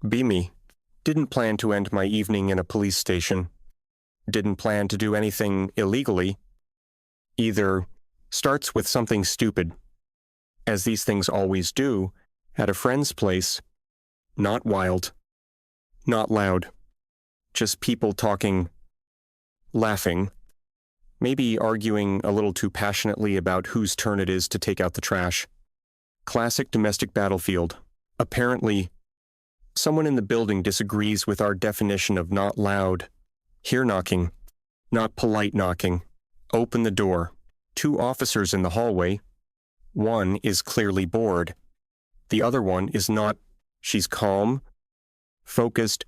Be me. Didn't plan to end my evening in a police station. Didn't plan to do anything illegally. Either starts with something stupid, as these things always do, at a friend's place. Not wild. Not loud. Just people talking, laughing, maybe arguing a little too passionately about whose turn it is to take out the trash. Classic domestic battlefield. Apparently, someone in the building disagrees with our definition of not loud. Here knocking, not polite knocking. Open the door. 2 officers in the hallway. One is clearly bored. The other one is not. She's calm, focused,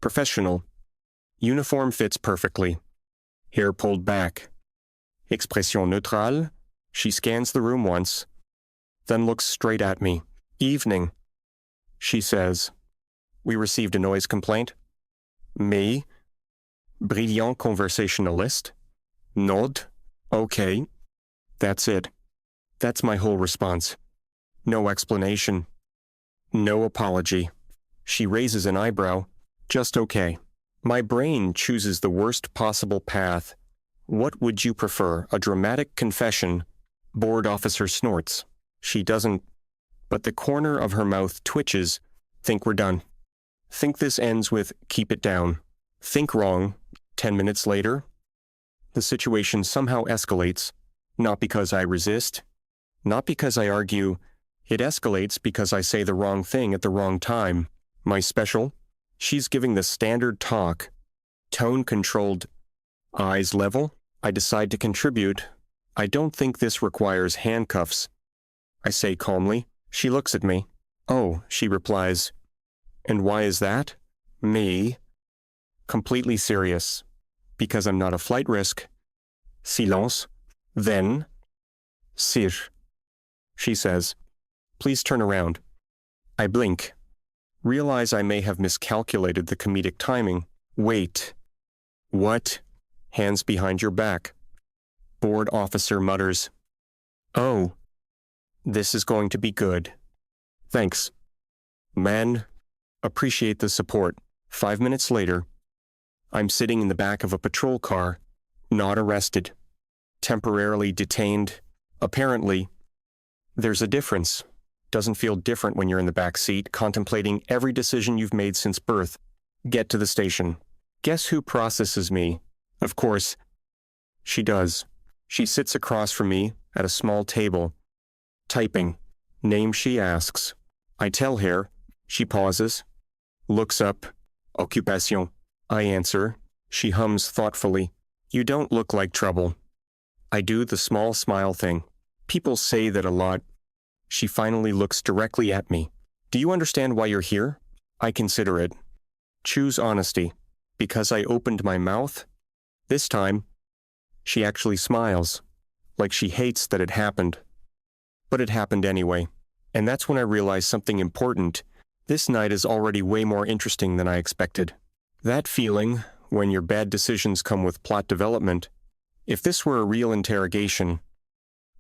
professional. Uniform fits perfectly. Hair pulled back. Expression neutrale. She scans the room once, then looks straight at me. Evening. She says, "We received a noise complaint." Me. Brilliant conversationalist. Nod. Okay. That's it. That's my whole response. No explanation. No apology. She raises an eyebrow. Just okay. My brain chooses the worst possible path. What would you prefer, a dramatic confession? Bored officer snorts. She doesn't, but the corner of her mouth twitches. Think we're done. Think this ends with keep it down. Think wrong. 10 minutes later, the situation somehow escalates. Not because I resist. Not because I argue. It escalates because I say the wrong thing at the wrong time. My special? She's giving the standard talk. Tone-controlled. Eyes level. I decide to contribute. I don't think this requires handcuffs. I say calmly. She looks at me. Oh, she replies. And why is that? Me. Completely serious. Because I'm not a flight risk. Silence. Then. Sir. She says. Please turn around. I blink. Realize I may have miscalculated the comedic timing. Wait. What? Hands behind your back. Bored officer mutters. Oh. This is going to be good. Thanks. Man. Appreciate the support. 5 minutes later, I'm sitting in the back of a patrol car, not arrested, temporarily detained. Apparently, there's a difference. Doesn't feel different when you're in the back seat, contemplating every decision you've made since birth. Get to the station. Guess who processes me? Of course, she does. She sits across from me at a small table, typing. Name she asks. I tell her. She pauses, looks up. Occupation. I answer. She hums thoughtfully. You don't look like trouble. I do the small smile thing. People say that a lot. She finally looks directly at me. Do you understand why you're here? I consider it. Choose honesty. Because I opened my mouth? This time, she actually smiles, like she hates that it happened. But it happened anyway. And that's when I realize something important. This night is already way more interesting than I expected. That feeling, when your bad decisions come with plot development, if this were a real interrogation,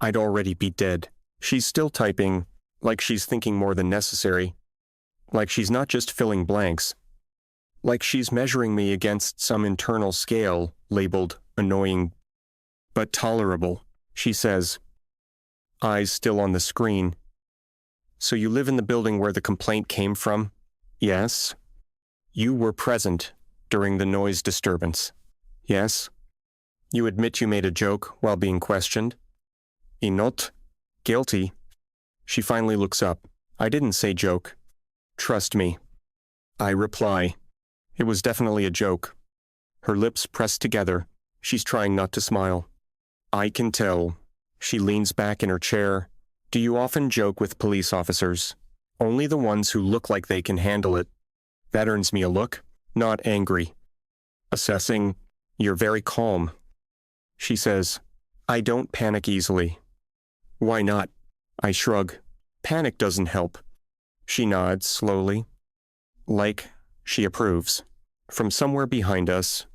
I'd already be dead. She's still typing, like she's thinking more than necessary, like she's not just filling blanks, like she's measuring me against some internal scale labeled annoying but tolerable. She says, eyes still on the screen. So you live in the building where the complaint came from? Yes. You were present during the noise disturbance? Yes. You admit you made a joke while being questioned? Not guilty. She finally looks up. I didn't say joke. Trust me. I reply. It was definitely a joke. Her lips pressed together. She's trying not to smile. I can tell. She leans back in her chair. Do you often joke with police officers? Only the ones who look like they can handle it. That earns me a look. Not angry. Assessing. You're very calm. She says, I don't panic easily. Why not? I shrug. Panic doesn't help. She nods slowly. Like she approves. From somewhere behind us,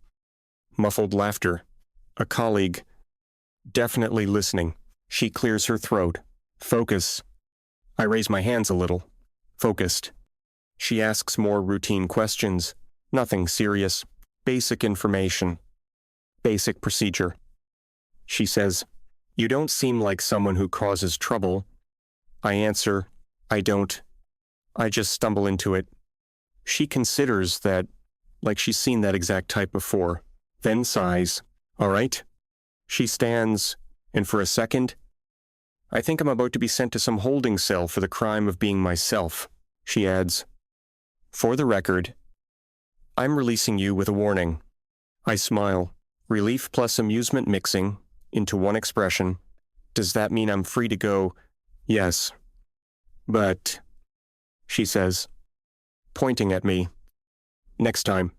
muffled laughter. A colleague. Definitely listening. She clears her throat. Focus. I raise my hands a little. Focused. She asks more routine questions. Nothing serious. Basic information. Basic procedure. She says, "You don't seem like someone who causes trouble." I answer, "I don't. I just stumble into it." She considers that, like she's seen that exact type before, then sighs. "All right." She stands, and for a second, I think I'm about to be sent to some holding cell for the crime of being myself. She adds, "For the record, I'm releasing you with a warning." I smile, relief plus amusement mixing into one expression. Does that mean I'm free to go? Yes. But, she says, pointing at me, "Next time,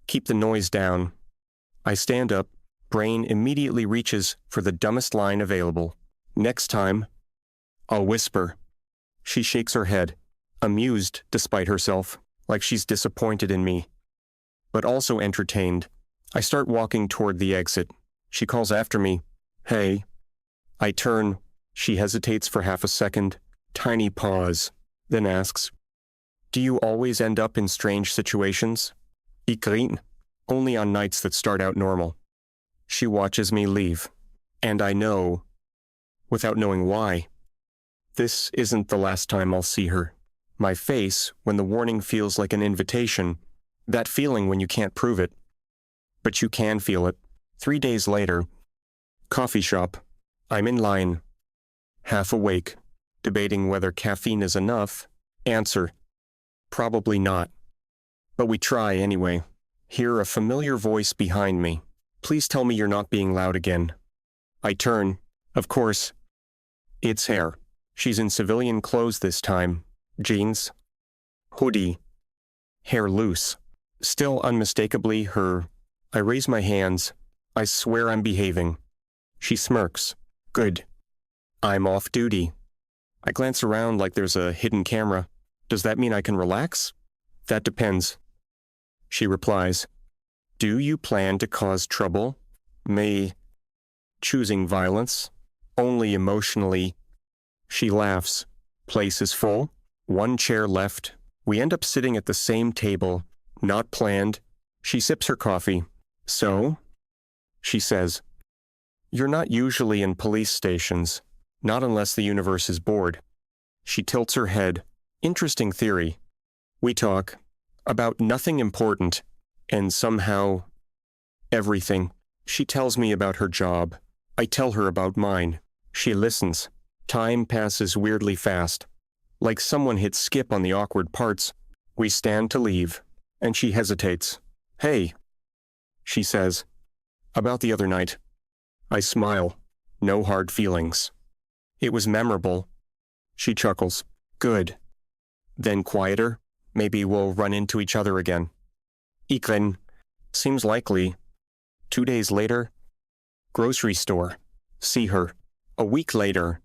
keep the noise down." I stand up, brain immediately reaches for the dumbest line available. "Next time, I'll whisper." She shakes her head, amused despite herself, like she's disappointed in me, but also entertained. I start walking toward the exit. She calls after me, "Hey." I turn. She hesitates for half a second, tiny pause, then asks, "Do you always end up in strange situations?" "Ik niet. Only on nights that start out normal." She watches me leave, and I know, without knowing why, this isn't the last time I'll see her. My face, when the warning feels like an invitation, that feeling when you can't prove it, but you can feel it. 3 days later, coffee shop. I'm in line, half awake, debating whether caffeine is enough. Answer, probably not. But we try anyway. Hear a familiar voice behind me. "Please tell me you're not being loud again." I turn. Of course. It's Hair. She's in civilian clothes this time. Jeans. Hoodie. Hair loose. Still unmistakably her. I raise my hands. I swear I'm behaving. She smirks. Good. I'm off duty. I glance around like there's a hidden camera. Does that mean I can relax? That depends. She replies, "Do you plan to cause trouble? May choosing violence? Only emotionally." She laughs. Place is full. 1 chair left. We end up sitting at the same table. Not planned. She sips her coffee. "So?" She says, "You're not usually in police stations, not unless the universe is bored." She tilts her head. Interesting theory. We talk about nothing important, and somehow everything. She tells me about her job. I tell her about mine. She listens. Time passes weirdly fast. Like someone hit skip on the awkward parts. We stand to leave, and she hesitates. "Hey," she says, "about the other night." I smile. No hard feelings. "It was memorable." She chuckles. "Good." Then quieter. "Maybe we'll run into each other again." "Ikren." Seems likely. 2 days later. Grocery store. See her. A week later.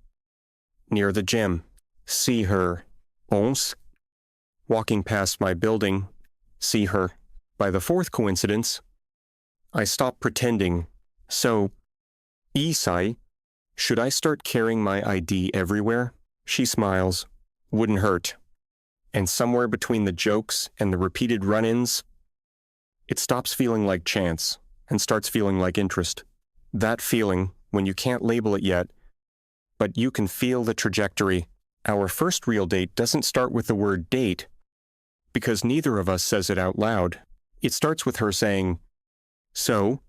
Near the gym. See her. Ons. Walking past my building. See her. By the 4th coincidence, I stop pretending. "So, Isai, should I start carrying my ID everywhere?" She smiles. "Wouldn't hurt." And somewhere between the jokes and the repeated run-ins, it stops feeling like chance and starts feeling like interest. That feeling, when you can't label it yet, but you can feel the trajectory. Our first real date doesn't start with the word date, because neither of us says it out loud. It starts with her saying, "So,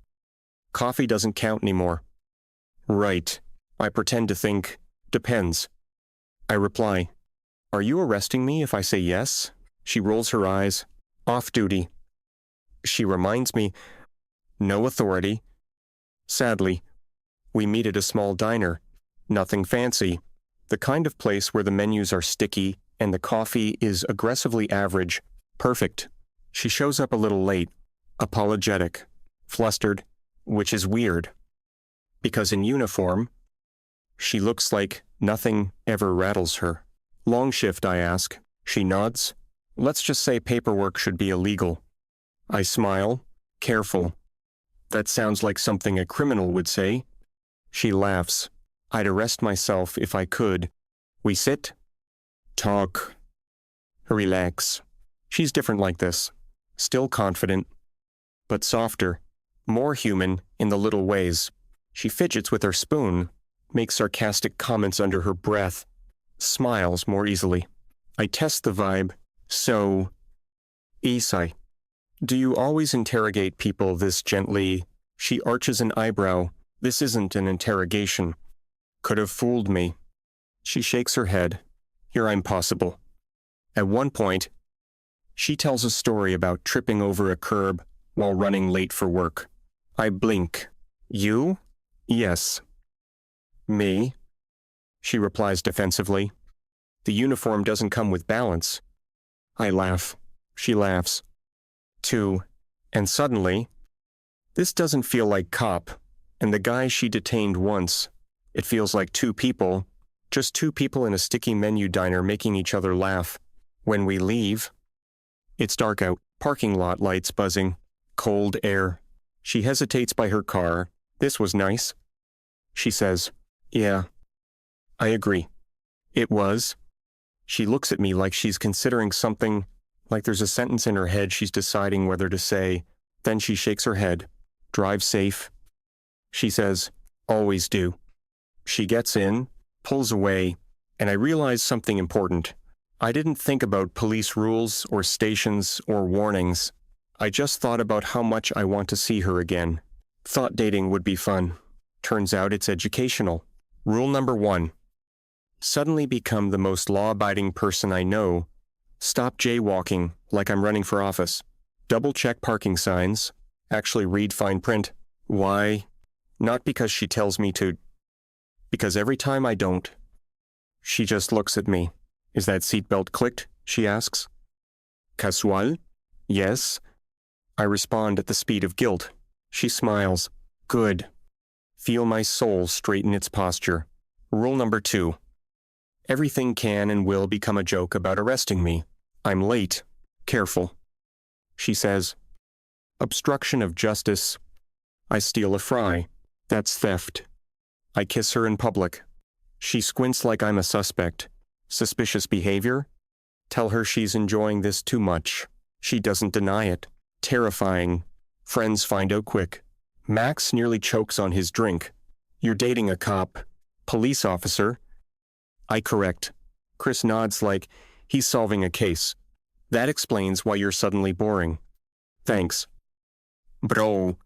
coffee doesn't count anymore." Right. I pretend to think, "Depends." I reply, "Are you arresting me if I say yes?" She rolls her eyes. "Off duty." She reminds me, "No authority." Sadly, we meet at a small diner. Nothing fancy. The kind of place where the menus are sticky and the coffee is aggressively average. Perfect. She shows up a little late, apologetic, flustered, which is weird. Because in uniform, she looks like nothing ever rattles her. "Long shift," I ask. She nods. "Let's just say paperwork should be illegal." I smile, careful. "That sounds like something a criminal would say." She laughs. "I'd arrest myself if I could." We sit, talk. Relax. She's different like this. Still confident, but softer. More human in the little ways. She fidgets with her spoon, makes sarcastic comments under her breath, smiles more easily. I test the vibe. So, Isai, do you always interrogate people this gently? She arches an eyebrow. This isn't an interrogation. Could have fooled me. She shakes her head. You're impossible. At one point, she tells a story about tripping over a curb while running late for work. I blink. You? Yes. Me? She replies defensively. The uniform doesn't come with balance. I laugh. She laughs. Too. And suddenly, this doesn't feel like cop, and the guy she detained once. It feels like two people, just two people in a sticky menu diner making each other laugh. When we leave, it's dark out, parking lot lights buzzing, cold air. She hesitates by her car. This was nice. She says, yeah, I agree. It was. She looks at me like she's considering something, like there's a sentence in her head she's deciding whether to say. Then she shakes her head. Drive safe. She says, always do. She gets in, pulls away, and I realize something important. I didn't think about police rules or stations or warnings. I just thought about how much I want to see her again. Thought dating would be fun. Turns out it's educational. Rule number 1. Suddenly become the most law-abiding person I know. Stop jaywalking like I'm running for office. Double-check parking signs. Actually read fine print. Why? Not because she tells me to. Because every time I don't, she just looks at me. Is that seatbelt clicked? She asks. Casual? Yes. I respond at the speed of guilt. She smiles. Good. Feel my soul straighten its posture. Rule number 2. Everything can and will become a joke about arresting me. I'm late. Careful. She says, obstruction of justice. I steal a fry. That's theft. I kiss her in public. She squints like I'm a suspect. Suspicious behavior? Tell her she's enjoying this too much. She doesn't deny it. Terrifying. Friends find out quick. Max nearly chokes on his drink. You're dating a cop. Police officer. I correct. Chris nods like he's solving a case. That explains why you're suddenly boring. Thanks. Bro.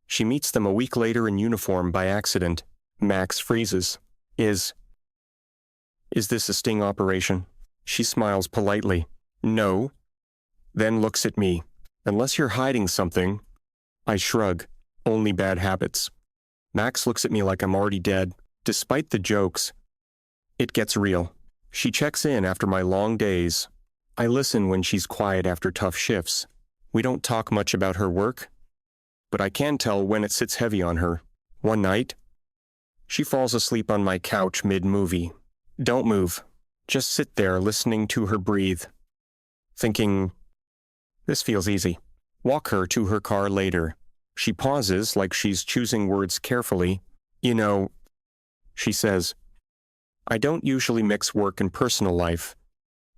She meets them a week later in uniform by accident. Max freezes. Is this a sting operation? She smiles politely. No. Then looks at me. Unless you're hiding something. I shrug. Only bad habits. Max looks at me like I'm already dead. Despite the jokes, it gets real. She checks in after my long days. I listen when she's quiet after tough shifts. We don't talk much about her work, but I can tell when it sits heavy on her. One night, she falls asleep on my couch mid-movie. Don't move. Just sit there listening to her breathe. Thinking, this feels easy. Walk her to her car later. She pauses like she's choosing words carefully. You know, she says, I don't usually mix work and personal life.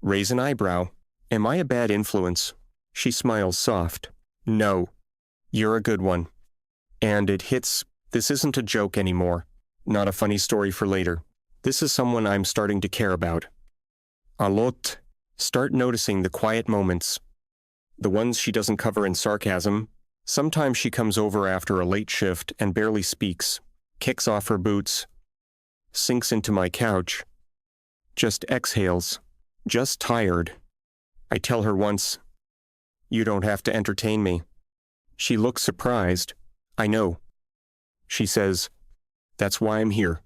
Raise an eyebrow. Am I a bad influence? She smiles soft. No. You're a good one. And it hits, this isn't a joke anymore. Not a funny story for later. This is someone I'm starting to care about. A lot. Start noticing the quiet moments. The ones she doesn't cover in sarcasm. Sometimes she comes over after a late shift and barely speaks, kicks off her boots, sinks into my couch, just exhales, just tired. I tell her once, you don't have to entertain me. She looks surprised. I know. She says, that's why I'm here.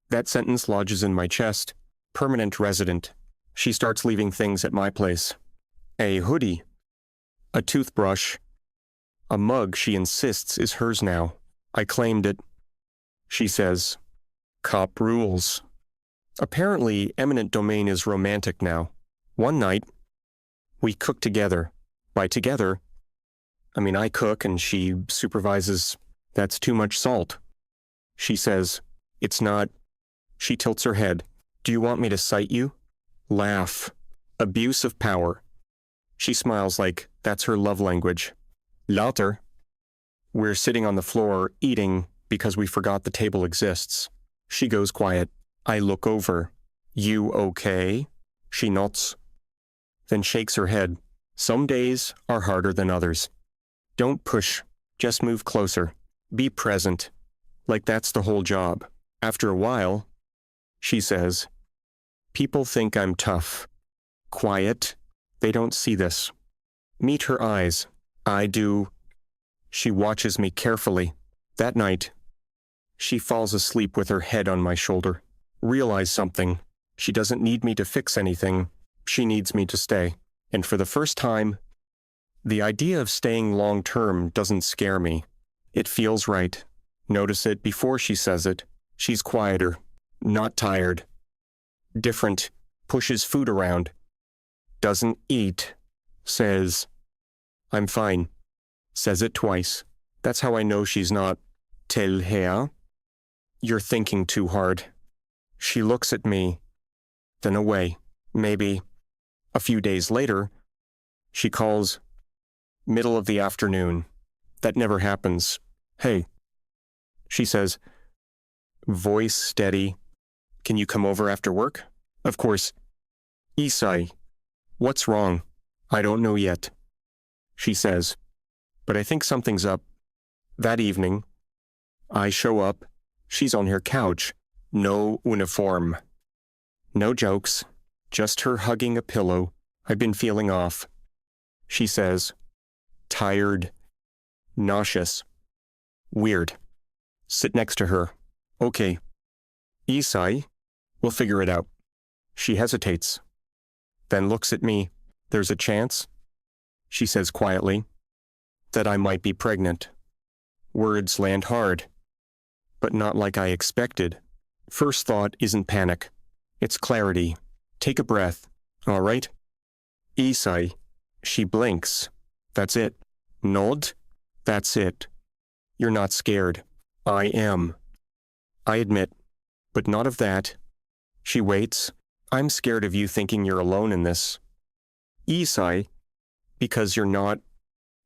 That sentence lodges in my chest. Permanent resident. She starts leaving things at my place. A hoodie. A toothbrush. A mug she insists is hers now. I claimed it. She says, cop rules. Apparently, eminent domain is romantic now. One night, we cook together. By together, I cook and she supervises. That's too much salt. She says, it's not. She tilts her head. Do you want me to cite you? Laugh. Abuse of power. She smiles like that's her love language. Later. We're sitting on the floor, eating because we forgot the table exists. She goes quiet. I look over. You okay? She nods. Then shakes her head. Some days are harder than others. Don't push. Just move closer. Be present. Like that's the whole job. After a while, she says, people think I'm tough. Quiet. They don't see this. Meet her eyes. I do. She watches me carefully. That night, she falls asleep with her head on my shoulder. Realize something. She doesn't need me to fix anything. She needs me to stay. And for the first time, the idea of staying long-term doesn't scare me. It feels right. Notice it before she says it. She's quieter. Not tired. Different. Pushes food around. Doesn't eat. Says, I'm fine. Says it twice. That's how I know she's not. Tell her. You're thinking too hard. She looks at me, then away. Maybe. A few days later, she calls. Middle of the afternoon. That never happens. Hey. She says, voice steady. Can you come over after work? Of course. Isai. What's wrong? I don't know yet. She says, but I think something's up. That evening, I show up. She's on her couch. No uniform. No jokes. Just her hugging a pillow. I've been feeling off. She says, tired. Nauseous. Weird. Sit next to her. Okay. Isai, we'll figure it out. She hesitates. Then looks at me. There's a chance, she says quietly, that I might be pregnant. Words land hard, but not like I expected. First thought isn't panic. It's clarity. Take a breath. All right? Isai. She blinks. That's it. Nod. That's it. You're not scared. I am. I admit, but not of that. She waits. I'm scared of you thinking you're alone in this. Isai, because you're not.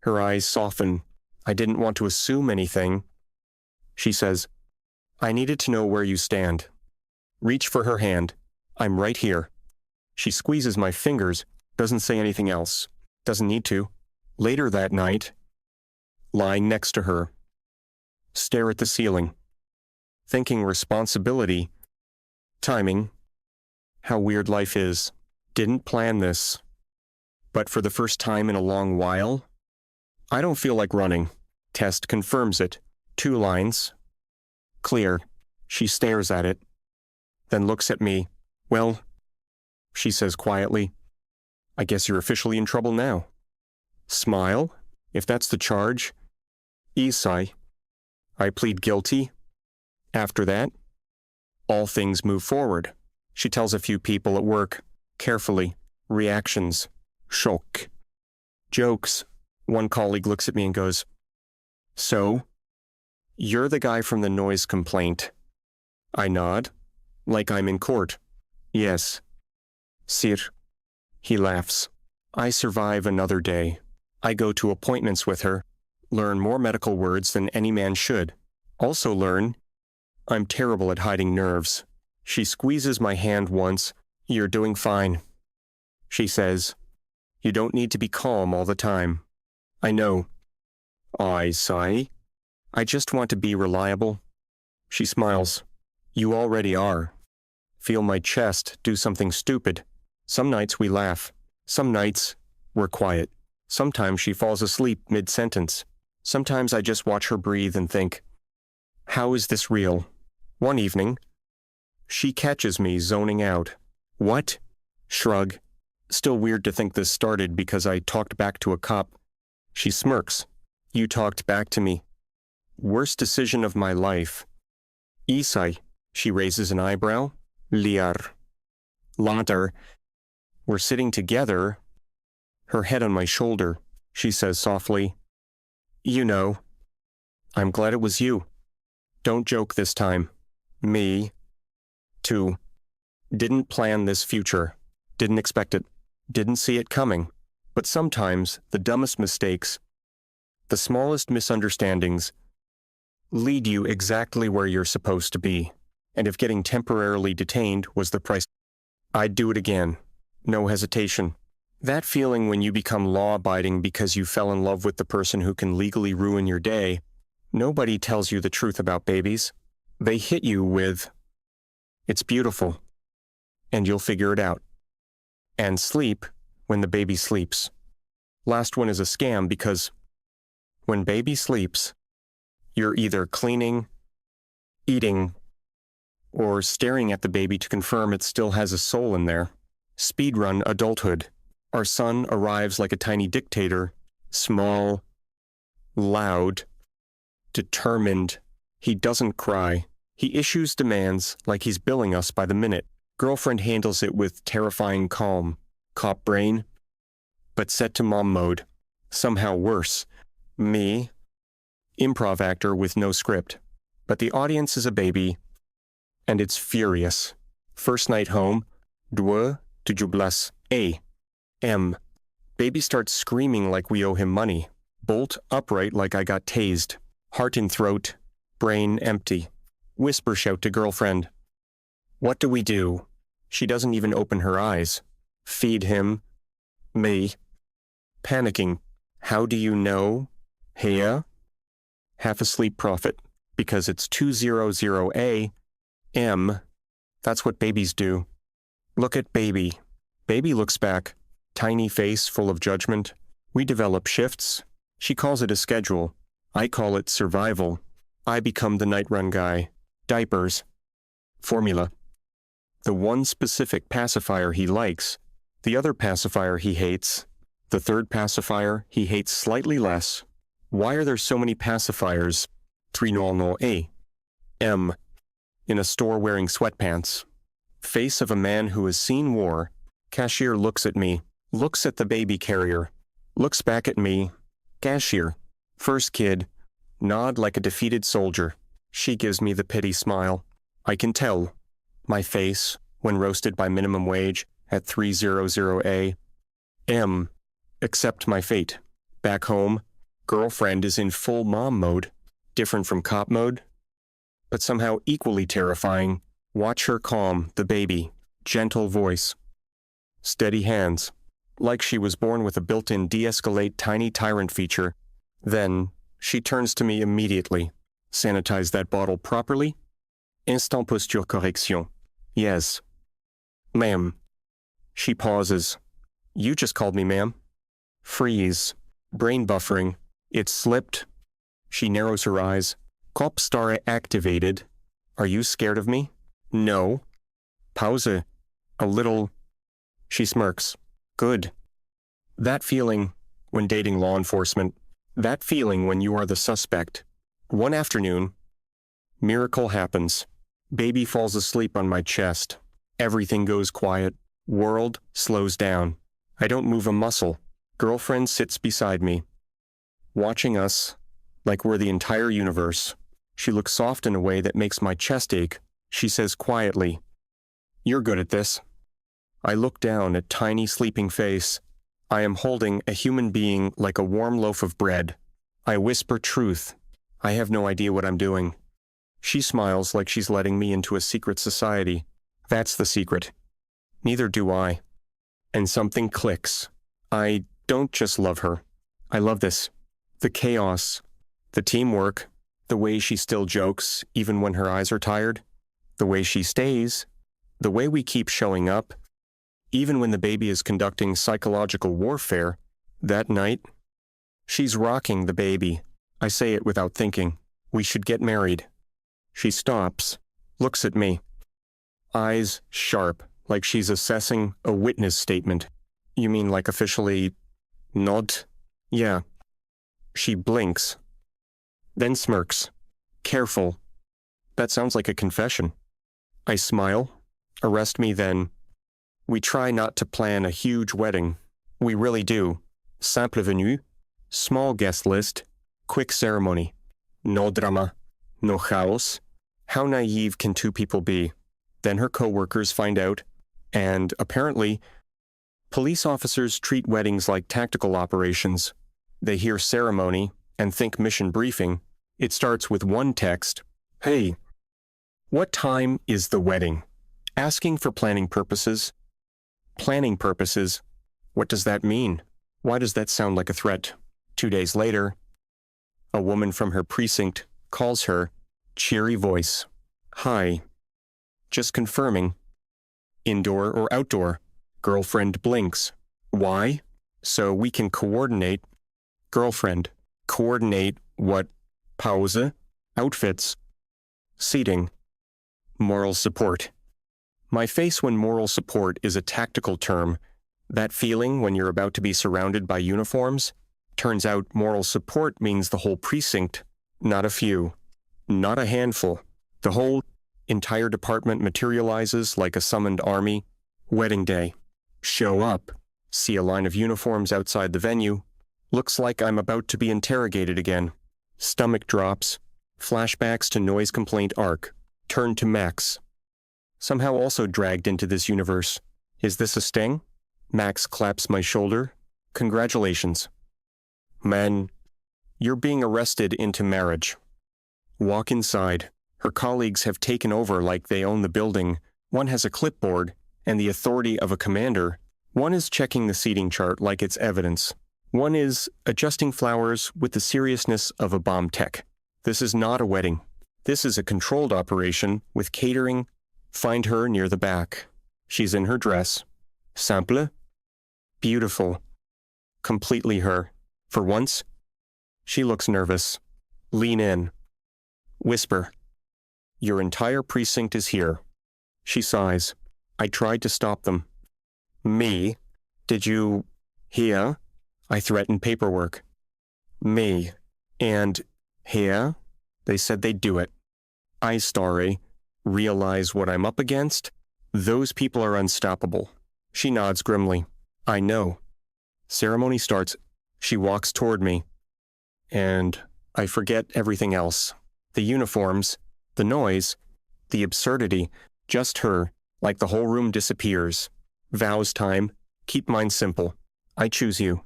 Her eyes soften. I didn't want to assume anything. She says, I needed to know where you stand. Reach for her hand. I'm right here. She squeezes my fingers, doesn't say anything else. Doesn't need to. Later that night, lying next to her, stare at the ceiling, thinking responsibility, timing, how weird life is. Didn't plan this. But for the first time in a long while, I don't feel like running. Test confirms it. 2 lines. Clear. She stares at it, then looks at me. Well, she says quietly, I guess you're officially in trouble now. Smile, if that's the charge. Isai. I plead guilty. After that, all things move forward. She tells a few people at work, carefully, reactions, shock, jokes. One colleague looks at me and goes, so, you're the guy from the noise complaint. I nod, like I'm in court. Yes. Sir. He laughs. I survive another day. I go to appointments with her, learn more medical words than any man should. Also learn, I'm terrible at hiding nerves. She squeezes my hand once. You're doing fine. She says, you don't need to be calm all the time. I know. I sigh. I just want to be reliable. She smiles. You already are. Feel my chest do something stupid. Some nights we laugh. Some nights we're quiet. Sometimes she falls asleep mid-sentence. Sometimes I just watch her breathe and think, how is this real? One evening, she catches me zoning out. What? Shrug. Still weird to think this started because I talked back to a cop. She smirks. You talked back to me. Worst decision of my life. Isai. She raises an eyebrow. Liar. Later. We're sitting together. Her head on my shoulder. She says softly, you know. I'm glad it was you. Don't joke this time. Me. Too. Didn't plan this future. Didn't expect it. Didn't see it coming. But sometimes the dumbest mistakes, the smallest misunderstandings, lead you exactly where you're supposed to be. And if getting temporarily detained was the price, I'd do it again. No hesitation. That feeling when you become law-abiding because you fell in love with the person who can legally ruin your day. Nobody tells you the truth about babies. They hit you with, "It's beautiful, and you'll figure it out." And sleep when the baby sleeps. Last one is a scam because when baby sleeps, you're either cleaning, eating, or staring at the baby to confirm it still has a soul in there. Speedrun adulthood. Our son arrives like a tiny dictator, small, loud, determined. He doesn't cry. He issues demands like he's billing us by the minute. Girlfriend handles it with terrifying calm. Cop brain, but set to mom mode. Somehow worse. Me, improv actor with no script. But the audience is a baby, and it's furious. First night home, deux, tu bless, A. M. Baby starts screaming like we owe him money. Bolt upright like I got tased. Heart in throat, brain empty. Whisper shout to girlfriend. What do we do? She doesn't even open her eyes. Feed him. Me. Panicking. How do you know? Heya? Half asleep prophet. Because it's 200 A.M. That's what babies do. Look at baby. Baby looks back. Tiny face full of judgment. We develop shifts. She calls it a schedule. I call it survival. I become the night run guy. Diapers. Formula. The one specific pacifier he likes. The other pacifier he hates. The third pacifier he hates slightly less. Why are there so many pacifiers? 300 A.M. In a store wearing sweatpants. Face of a man who has seen war. Cashier looks at me. Looks at the baby carrier. Looks back at me. Cashier. First kid. Nod like a defeated soldier. She gives me the pity smile. I can tell. My face, when roasted by minimum wage, at 300 A.M. Accept my fate. Back home, girlfriend is in full mom mode. Different from cop mode, but somehow equally terrifying. Watch her calm the baby. Gentle voice. Steady hands. Like she was born with a built-in de-escalate tiny tyrant feature. Then, she turns to me immediately. Sanitize that bottle properly? Instant posture correction. Yes. Ma'am. She pauses. You just called me ma'am. Freeze. Brain buffering. It slipped. She narrows her eyes. Cop star activated. Are you scared of me? No. Pause. A little. She smirks. Good. That feeling when dating law enforcement. That feeling when you are the suspect. One afternoon, miracle happens. Baby falls asleep on my chest. Everything goes quiet. World slows down. I don't move a muscle. Girlfriend sits beside me, watching us like we're the entire universe. She looks soft in a way that makes my chest ache. She says quietly, "You're good at this." I look down at tiny sleeping face. I am holding a human being like a warm loaf of bread. I whisper truth. I have no idea what I'm doing. She smiles like she's letting me into a secret society. That's the secret. Neither do I. And something clicks. I don't just love her. I love this. The chaos. The teamwork. The way she still jokes, even when her eyes are tired. The way she stays. The way we keep showing up. Even when the baby is conducting psychological warfare. That night, she's rocking the baby. I say it without thinking. We should get married. She stops, looks at me. Eyes sharp, like she's assessing a witness statement. You mean like officially nod? Yeah. She blinks, then smirks. Careful. That sounds like a confession. I smile. Arrest me then. We try not to plan a huge wedding. We really do. Simple venue, small guest list, quick ceremony. No drama, no chaos. How naive can two people be? Then her coworkers find out, and apparently Police officers treat weddings like tactical operations. They hear ceremony and think mission briefing. It starts with one text. Hey, what time is the wedding? Asking for planning purposes. Planning purposes? What does that mean? Why does that sound like a threat? 2 days later, a woman from her precinct calls her, cheery voice. Hi. Just confirming. Indoor or outdoor? Girlfriend blinks. Why? So we can coordinate. Girlfriend. Coordinate what? Pause. Outfits. Seating. Moral support. My face when moral support is a tactical term. That feeling when you're about to be surrounded by uniforms? Turns out moral support means the whole precinct, not a few, not a handful. The whole entire department materializes like a summoned army. Wedding day. Show up. See a line of uniforms outside the venue. Looks like I'm about to be interrogated again. Stomach drops. Flashbacks to noise complaint arc. Turn to Max. Somehow also dragged into this universe. Is this a sting? Max claps my shoulder. Congratulations. Man, you're being arrested into marriage. Walk inside. Her colleagues have taken over like they own the building. One has a clipboard and the authority of a commander. One is checking the seating chart like it's evidence. One is adjusting flowers with the seriousness of a bomb tech. This is not a wedding. This is a controlled operation with catering. Find her near the back. She's in her dress. Simple. Beautiful. Completely her. For once, she looks nervous. Lean in. Whisper. Your entire precinct is here. She sighs. I tried to stop them. Me? Did you hear? I threatened paperwork. Me. And here? They said they'd do it. I sorry. Realize what I'm up against? Those people are unstoppable. She nods grimly. I know. Ceremony starts. She walks toward me. And I forget everything else. The uniforms, the noise, the absurdity, just her, like the whole room disappears. Vows time. Keep mine simple. I choose you.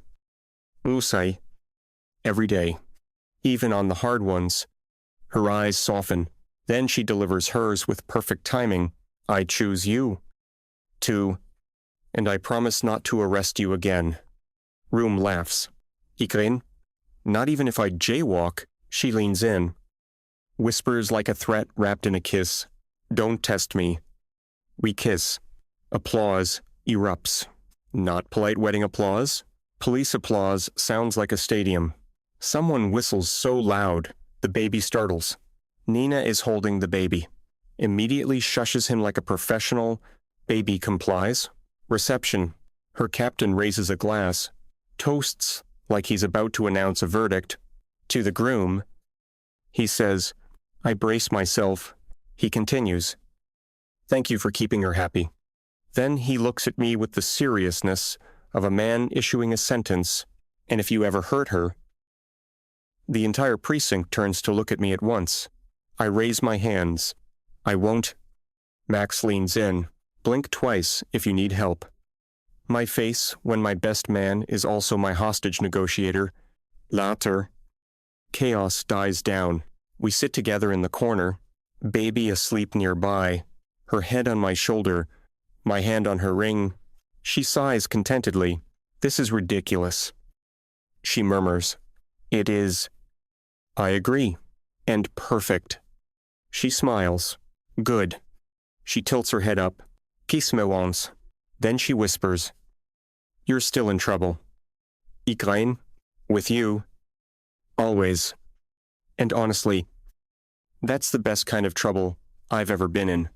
Usai. Every day. Even on the hard ones. Her eyes soften. Then she delivers hers with perfect timing. I choose you. And I promise not to arrest you again. Room laughs. Ikrin? Not even if I jaywalk. She leans in. Whispers like a threat wrapped in a kiss. Don't test me. We kiss. Applause erupts. Not polite wedding applause. Police applause sounds like a stadium. Someone whistles so loud, the baby startles. Nina is holding the baby. Immediately shushes him like a professional. Baby complies. Reception. Her captain raises a glass. Toasts like he's about to announce a verdict. To the groom. He says, I brace myself. He continues. Thank you for keeping her happy. Then he looks at me with the seriousness of a man issuing a sentence, and if you ever hurt her. The entire precinct turns to look at me at once. I raise my hands. I won't. Max leans in. Blink twice if you need help. My face, when my best man is also my hostage negotiator. Later. Chaos dies down. We sit together in the corner, baby asleep nearby, her head on my shoulder, my hand on her ring. She sighs contentedly. This is ridiculous. She murmurs. It is. I agree. And perfect. She smiles. Good. She tilts her head up. Kiss me once. Then she whispers. You're still in trouble. Ikrein. With you. Always. And honestly, that's the best kind of trouble I've ever been in.